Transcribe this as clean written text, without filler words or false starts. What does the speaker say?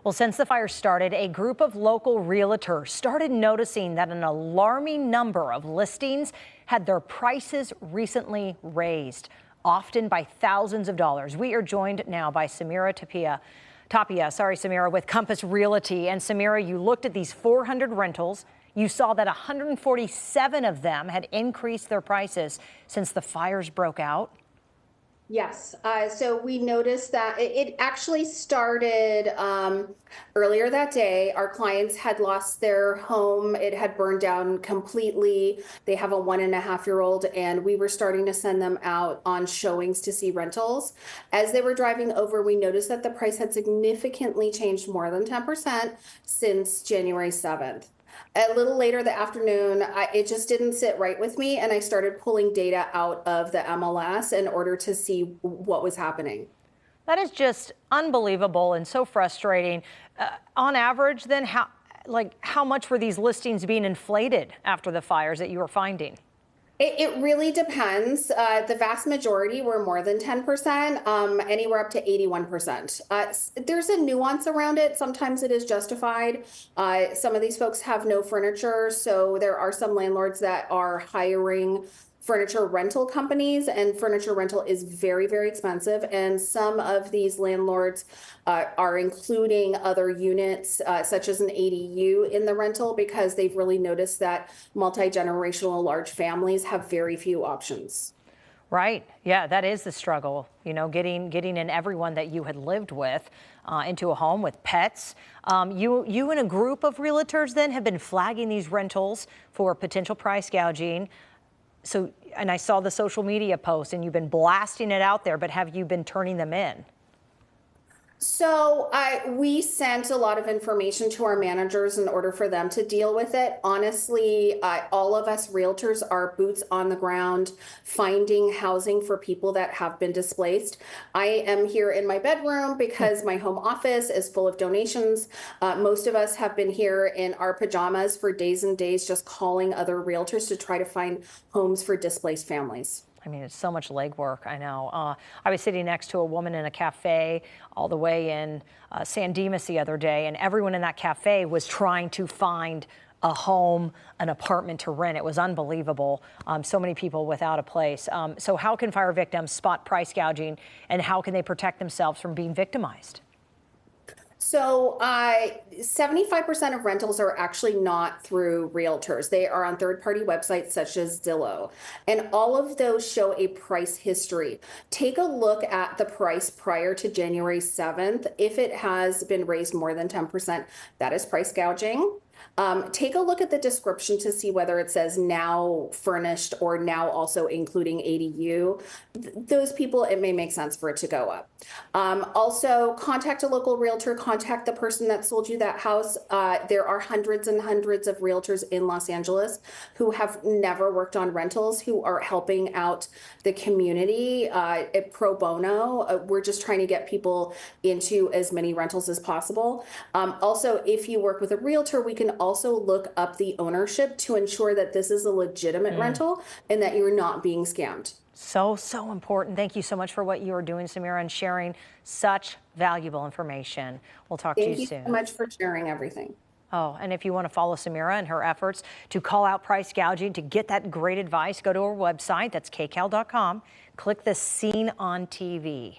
Well, since the fire started, a group of local realtors started noticing that an alarming number of listings had their prices recently raised, often by thousands of dollars. We are joined now by Samira Tapia. Samira, with Compass Realty. And Samira, you looked at these 400 rentals. You saw that 147 of them had increased their prices since the fires broke out. Yes. So we noticed that it actually started earlier that day. Our clients had lost their home. It had burned down completely. They have a 1.5-year-old, and we were starting to send them out on showings to see rentals. As they were driving over, we noticed that the price had significantly changed more than 10% since January 7th. A little later the afternoon, it just didn't sit right with me, and I started pulling data out of the MLS in order to see what was happening. That is just unbelievable and so frustrating. On average, then, how much were these listings being inflated after the fires that you were finding? It really depends. The vast majority were more than 10%, anywhere up to 81%. There's a nuance around it. Sometimes it is justified. Some of these folks have no furniture, so there are some landlords that are hiring furniture rental companies, and furniture rental is very, very expensive. And some of these landlords are including other units, such as an ADU, in the rental because they've really noticed that multi-generational large families have very few options. Right. Yeah, that is the struggle, getting in everyone that you had lived with into a home with pets. You and a group of realtors then have been flagging these rentals for potential price gouging. So, and I saw the social media post, and you've been blasting it out there, but have you been turning them in? So we sent a lot of information to our managers in order for them to deal with it. Honestly, all of us realtors are boots on the ground, finding housing for people that have been displaced. I am here in my bedroom because my home office is full of donations. Most of us have been here in our pajamas for days and days, just calling other realtors to try to find homes for displaced families. I mean, it's so much legwork. I know. I was sitting next to a woman in a cafe all the way in San Dimas the other day, and everyone in that cafe was trying to find a home, an apartment to rent. It was unbelievable. So many people without a place. So how can fire victims spot price gouging, and how can they protect themselves from being victimized? So 75% of rentals are actually not through realtors. They are on third-party websites such as Zillow. And all of those show a price history. Take a look at the price prior to January 7th. If it has been raised more than 10%, that is price gouging. Take a look at the description to see whether it says now furnished or now also including ADU. Those people, it may make sense for it to go up. Also, contact a local realtor, contact the person that sold you that house. There are hundreds and hundreds of realtors in Los Angeles who have never worked on rentals, who are helping out the community pro bono. We're just trying to get people into as many rentals as possible. Also, if you work with a realtor, we can also look up the ownership to ensure that this is a legitimate rental and that you're not being scammed. So important. Thank you so much for what you are doing, Samira, and sharing such valuable information. We'll talk to you soon. Thank you so much for sharing everything. Oh, and if you want to follow Samira and her efforts to call out price gouging, to get that great advice, go to her website. That's kcal.com. Click the Scene on TV.